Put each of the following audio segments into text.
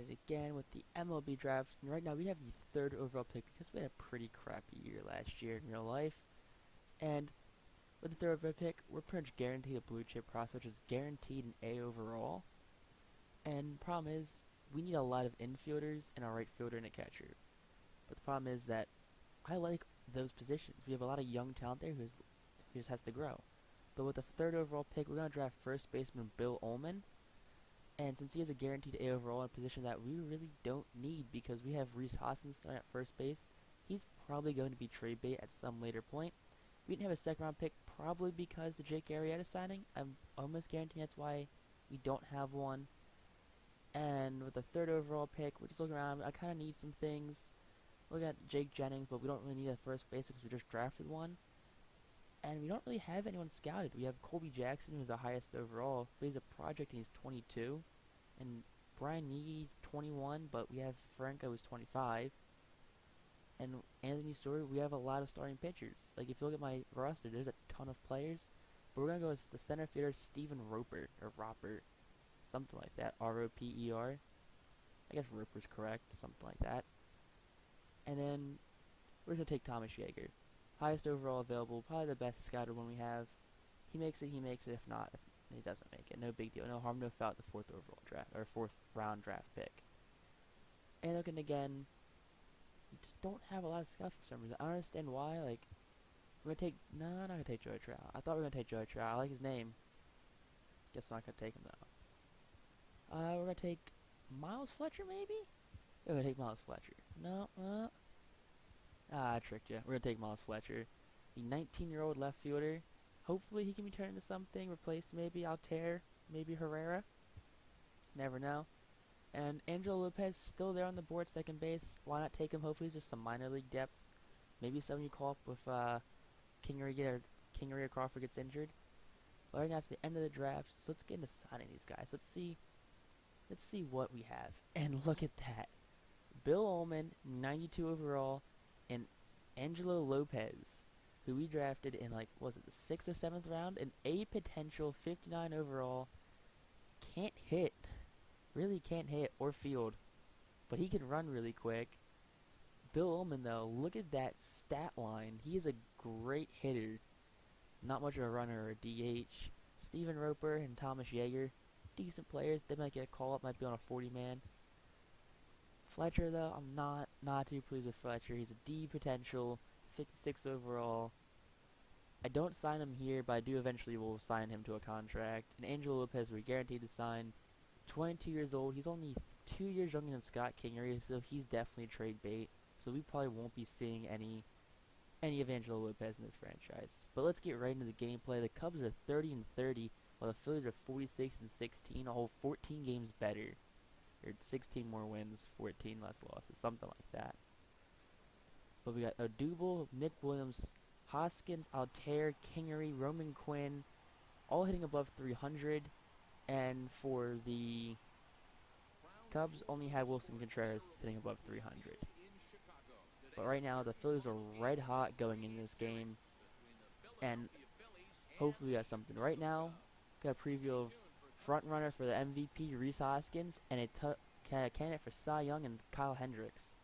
it again with the MLB draft. And right now we have the third overall pick because we had a pretty crappy year last year in real life. And with the third overall pick, we're pretty much guaranteed a blue chip prospect, which is guaranteed an A overall. And the problem is, we need a lot of infielders and a right fielder and a catcher. But the problem is that I like those positions. We have a lot of young talent there who just has to grow. But with the third overall pick, we're going to draft first baseman Bill Ullman. And since he has a guaranteed A overall in a position that we really don't need because we have Rhys Hoskins starting at first base, he's probably going to be trade bait at some later point. We didn't have a second round pick probably because the Jake Arrieta signing. I'm almost guaranteeing that's why we don't have one. And with the third overall pick, we're just looking around. I kind of need some things. Look at Jake Jennings, but we don't really need a first base because we just drafted one. And we don't really have anyone scouted. We have Colby Jackson, who's the highest overall, but he's a project and he's 22. And Brian Yee's 21, but we have Franco, who's 25. And Anthony Stewart, we have a lot of starting pitchers. Like, if you look at my roster, there's a ton of players. But we're going to go with the center fielder, Stephen Roper, or Roper. Something like that, R-O-P-E-R. I guess Roper's correct, something like that. And then, we're going to take Thomas Yeager. Highest overall available, probably the best scouted one we have. He makes it, if not, if he doesn't make it. No big deal, no harm, no foul at the fourth overall draft, or fourth round draft pick. And looking again, we just don't have a lot of scouts for some reason. I don't understand why, like, we're going to take, no, I'm not going to take Joey Trout. I thought we were going to take Joey Trout, I like his name. Guess we're not going to take him though. We're going to take Miles Fletcher, maybe? We're going to take Miles Fletcher. No, I tricked you. We're going to take Miles Fletcher. The 19-year-old left fielder. Hopefully he can be turned into something. Replace maybe Altair, maybe Herrera. Never know. And Angelo Lopez still there on the board, second base. Why not take him? Hopefully he's just some minor league depth. Maybe someone you call up with Kingery or Crawford gets injured. But right now it's the end of the draft, so let's get into signing these guys. Let's see what we have. And look at that. Bill Ullman, 92 overall, and Angelo Lopez, who we drafted in, like, was it the 6th or 7th round? An A potential, 59 overall. Can't hit. Really can't hit or field. But he can run really quick. Bill Ullman, though, look at that stat line. He is a great hitter. Not much of a runner or a DH. Stephen Roper and Thomas Yeager, decent players. They might get a call up, might be on a 40-man. Fletcher, though, I'm not too pleased with Fletcher. He's a D potential, 56 overall. I don't sign him here, but I do eventually will sign him to a contract. And Angelo Lopez, we're guaranteed to sign. 22 years old. He's only 2 years younger than Scott Kingery, so he's definitely trade bait. So we probably won't be seeing any of Angelo Lopez in this franchise. But let's get right into the gameplay. The Cubs are 30-30, while the Phillies are 46-16, a whole 14 games better. Or 16 more wins, 14 less losses, something like that. But we got Odubel, Nick Williams, Hoskins, Altair, Kingery, Roman Quinn, all hitting above 300. And for the Cubs, only had Wilson Contreras hitting above 300. But right now, the Phillies are red hot going in this game. And hopefully we got something. Right now, got a preview of front runner for the MVP, Rhys Hoskins, and a candidate for Cy Young and Kyle Hendricks.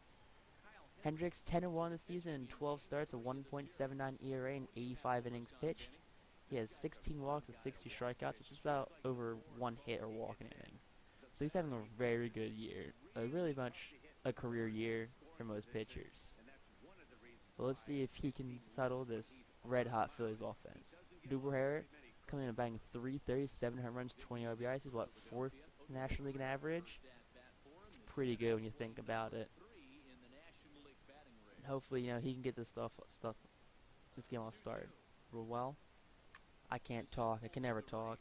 Hendricks 10-1 this season in 12 starts, a 1.79 ERA and 85 innings pitched. He has 16 walks and 60 strikeouts, which is about over one hit or walk an inning. So he's having a very good year, really much a career year for most pitchers. But let's see if he can settle this red-hot Phillies offense. Duberhera coming in and batting .330, 7 home runs, 20 RBIs. He's, what, 4th National League in average? It's pretty good when you think about it. And hopefully, you know, he can get this game off started real well. I can't talk. I can never talk.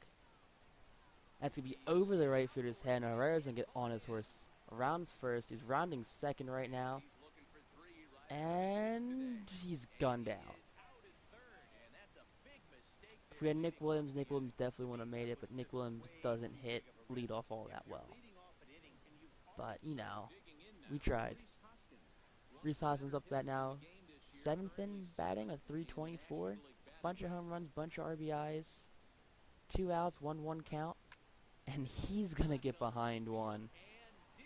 That's going to be over the right fielder's head. Now Herrera's going to get on his horse. Rounds first. He's rounding second right now. And he's gunned out. If we had Nick Williams definitely would have made it, but Nick Williams doesn't hit leadoff all that well. But, you know, we tried. Rhys Hoskins up that now. 7th in batting at .324. Bunch of home runs, bunch of RBIs. 2 outs, 1-1 count. And he's going to get behind one.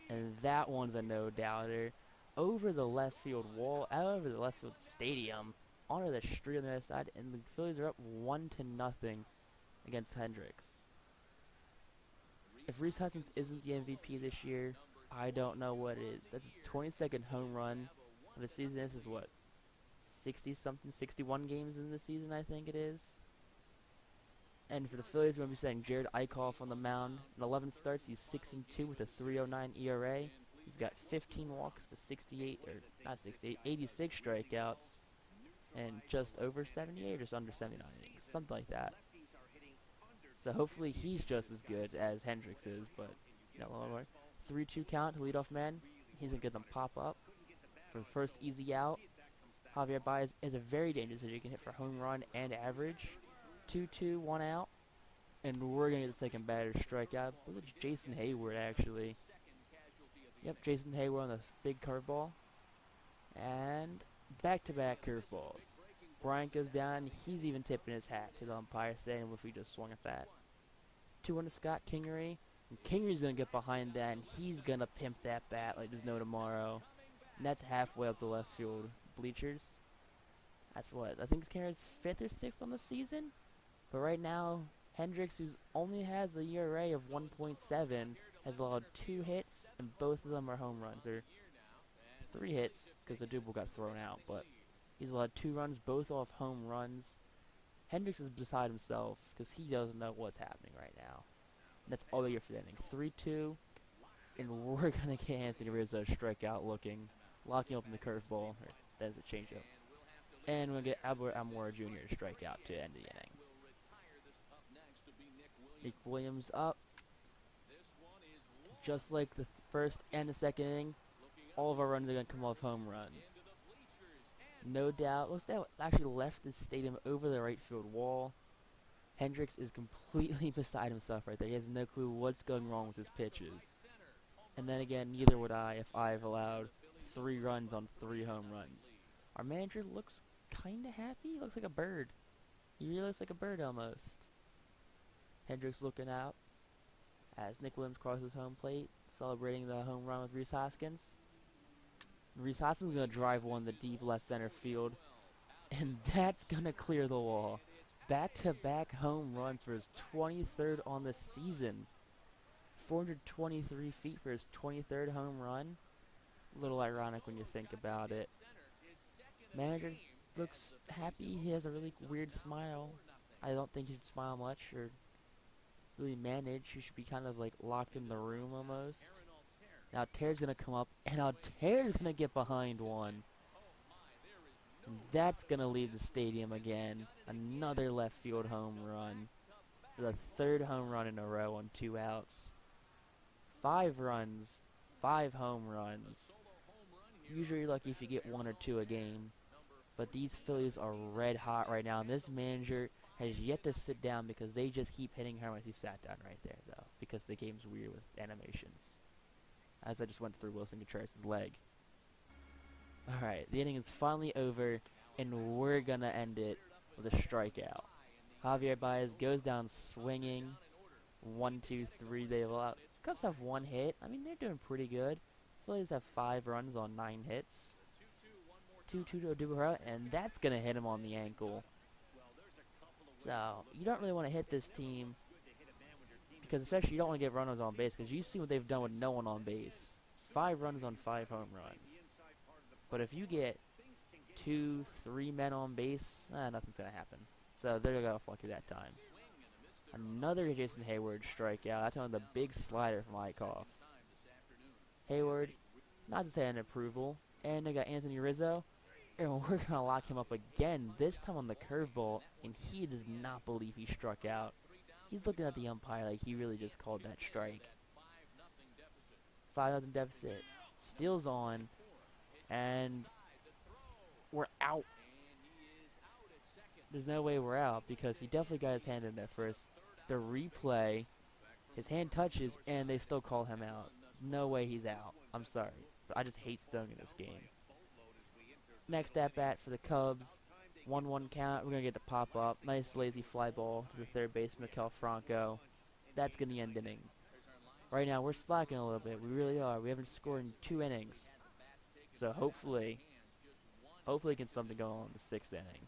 and that one's a no-doubter. Over the left field wall, out over the left field stadium, onto the street on the other side, and the Phillies are up 1-0 against Hendricks. If Rhys Hoskins isn't the MVP this year, I don't know what is. That's his 22nd home run of the season. This is what, 60-something, 61 games in the season, I think it is. And for the Phillies, we're going to be setting Jared Eichhoff on the mound. In 11 starts, he's 6-2 with a 3.09 ERA. He's got 15 walks to 68, or not 68, 86 strikeouts, and just over 78 or just under 79 innings, something like that. So hopefully he's just as good as Hendricks is, but you know, 3-2 count to leadoff man. He's going to get them pop up for the first easy out. Javier Baez is a very dangerous hitter. You can hit for home run and average. 2-2, 1 out. And we're going to get the second batter strikeout. I believe it's Jason Hayward, actually. Yep, Jason Hayward on this big curveball. And back-to-back curveballs. Bryant goes down. He's even tipping his hat to the umpire, saying if we just swung at that. 2-1 to Scott Kingery. And Kingery's going to get behind that, and he's going to pimp that bat like there's no tomorrow. And that's halfway up the left field bleachers. That's what, I think Kingery's 5th or 6th on the season. But right now, Hendricks, who only has a ERA of 1.7, has allowed 2 hits, and both of them are home runs. Or 3 hits, because the double got thrown out. But he's allowed 2 runs, both off home runs. Hendricks is beside himself, because he doesn't know what's happening right now. And that's all they get for the inning. 3-2, and we're going to get Anthony Rizzo strikeout looking, locking up in the curveball. Or that's a changeup. And we'll get Albert Almora Jr. to strike out to end the inning. Nick Williams up. Just like the first and the second inning, all of our runs are going to come off home runs. No doubt. Looks like that actually left the stadium over the right field wall. Hendricks is completely beside himself right there. He has no clue what's going wrong with his pitches. And then again, neither would I if I've allowed 3 runs on 3 home runs. Our manager looks kind of happy. He looks like a bird. He really looks like a bird almost. Hendricks looking out as Nick Williams crosses home plate, celebrating the home run with Rhys Hoskins. Rhys Hoskins is going to drive one to deep left center field, and that's going to clear the wall. Back-to-back home run for his 23rd on the season. 423 feet for his 23rd home run. A little ironic when you think about it. Manager looks happy. He has a really weird smile. I don't think he should smile much or really manage. He should be kind of like locked in the room almost. Now Altair's going to come up, and Altair's going to get behind one. And that's going to leave the stadium again. Another left field home run. For the 3rd home run in a row on 2 outs. 5 runs, 5 home runs. Usually you're lucky if you get 1 or 2 a game. But these Phillies are red hot right now. And this manager has yet to sit down because they just keep hitting home. He sat down right there, though, because the game's weird with animations. As I just went through Wilson Contreras' leg. Alright, the inning is finally over, and we're going to end it with a strikeout. Javier Baez goes down swinging. 1, 2, 3. They allow. Cubs have 1 hit. I mean, they're doing pretty good. Phillies have 5 runs on 9 hits. 2-2 to Odubel, and that's going to hit him on the ankle. So, you don't really want to hit this team, because especially you don't want to get runners on base, because you see what they've done with no one on base. 5 runs on 5 home runs. But if you get 2, 3 men on base, nothing's going to happen. So, they're going to go off lucky that time. Another Jason Hayward strikeout. That's on the big slider from Eichhoff. Hayward, not to say an approval. And they got Anthony Rizzo. And we're going to lock him up again, this time on the curveball. And he does not believe he struck out. He's looking at the umpire like he really just called that strike. 5-0 deficit. Steals on. And we're out. There's no way we're out because he definitely got his hand in there first. The replay, his hand touches, and they still call him out. No way he's out. I'm sorry. But I just hate Stone in this game. Next at bat for the Cubs. 1-1 count. We're going to get the pop up. Nice lazy fly ball to the third baseman, Kel Franco. That's going to end inning. Right now, we're slacking a little bit. We really are. We haven't scored in 2 innings. So hopefully get something going on in the 6th inning.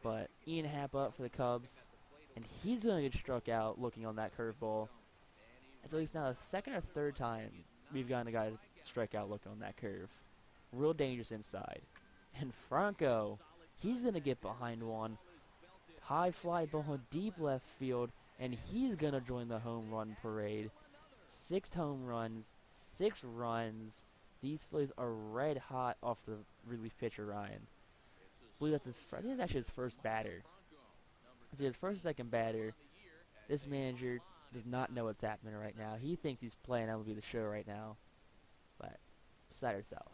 But Ian Happ up for the Cubs, and he's going to get struck out looking on that curveball. It's at least now the 2nd or 3rd time we've gotten a guy to strike out looking on that curve. Real dangerous inside. And Franco, he's going to get behind one. High fly ball deep left field, and he's going to join the home run parade. 6 home runs, 6 runs. These Phillies are red hot off the relief pitcher, Ryan. I believe that's I think it's actually his first batter. It's his first or second batter. This manager does not know what's happening right now. He thinks he's playing MLB The Show right now. But beside herself.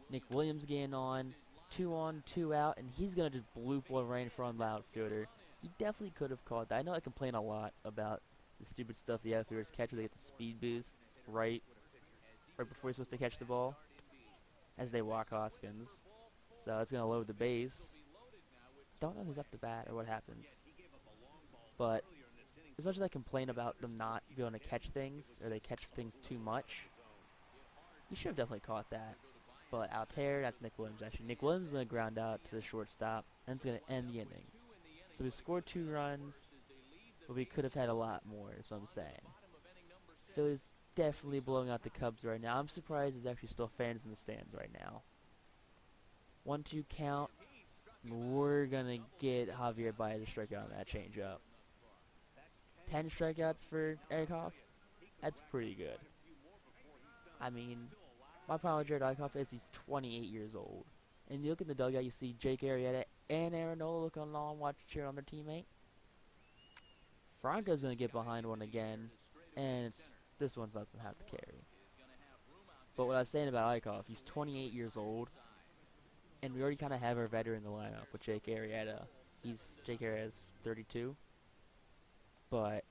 Nick Williams getting on. 2 on, 2 out, and he's going to just bloop one right in front of the outfielder. He definitely could have caught that. I know I complain a lot about the stupid stuff the outfielders catch where they get the speed boosts right before you're supposed to catch the ball as they walk Hoskins. So it's going to load the base. Don't know who's up to bat or what happens. But as much as I complain about them not being able to catch things, or they catch things too much, you should have definitely caught that. But Altair, that's Nick Williams actually. Nick Williams is going to ground out to the shortstop, and it's going to end the inning. So we scored 2 runs, but we could have had a lot more, is what I'm saying. Phillies definitely blowing out the Cubs right now. I'm surprised there's actually still fans in the stands right now. 1-2 count. We're going to get Javier Baez to strike out on that changeup. 10 strikeouts for Eichhoff. That's pretty good. I mean, my problem with Jared Eichhoff is he's 28 years old. And you look in the dugout, you see Jake Arrieta and Aaron Nola looking on, watch cheer on their teammate. Franco's going to get behind one again, and this one's not going to have to carry. But what I was saying about Eichhoff, he's 28 years old, and we already kind of have our veteran in the lineup with Jake Arrieta. Jake Arrieta's 32, but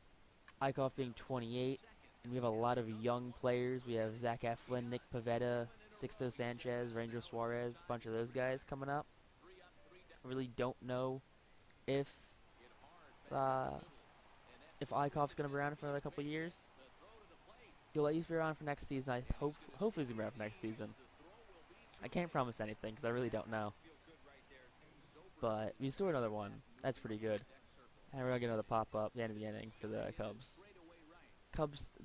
Eichhoff being 28, and we have a lot of young players. We have Zach Eflin, Nick Pivetta, Sixto Sanchez, Ranger Suarez, a bunch of those guys coming up. I really don't know if Eichhoff's going to be around for another couple of years. He'll at least be around for next season. Hopefully he's going to be around for next season. I can't promise anything because I really don't know. But we scored another one. That's pretty good. And we're going to get another pop-up at the end of the inning for the Cubs.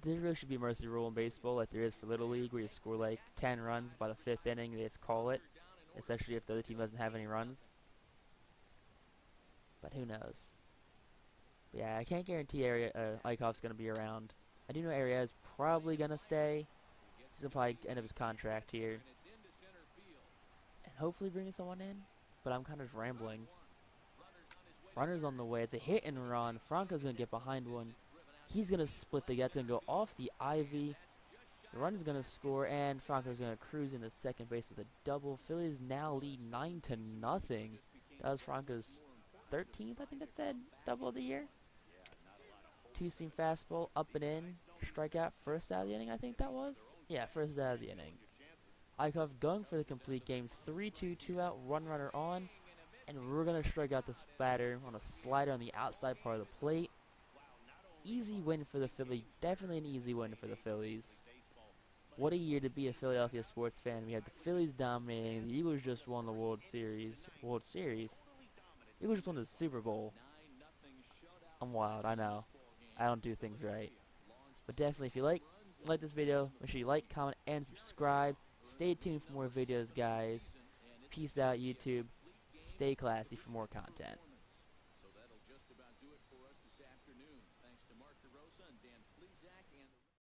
There really should be a mercy rule in baseball like there is for Little League, where you score like 10 runs by the 5th inning, they just call it, especially if the other team doesn't have any runs. But who knows? But yeah, I can't guarantee Eichhoff's going to be around. I do know Arrieta's probably going to stay. He's going to probably end up his contract here. And hopefully bringing someone in. But I'm kind of rambling. Runner's on the way. It's a hit and run. Franco's going to get behind one. He's going to split the gets, going to go off the ivy. The runner's going to score, and Franco's going to cruise into second base with a double. Phillies now lead 9-0. That was Franco's 13th, I think that said, double of the year. 2-seam fastball, up and in. Strikeout, first out of the inning, I think that was. Yeah, first out of the inning. Eichhoff going for the complete game. 3-2, 2 out, 1 runner on. And we're going to strike out this batter on a slider on the outside part of the plate. Easy win for the Phillies. Definitely an easy win for the Phillies. What a year to be a Philadelphia sports fan. We had the Phillies dominating. The Eagles just won the World Series. Eagles just won the Super Bowl. I'm wild, I know. I don't do things right. But definitely, if you like this video, make sure you like, comment, and subscribe. Stay tuned for more videos, guys. Peace out, YouTube. Stay classy for more content.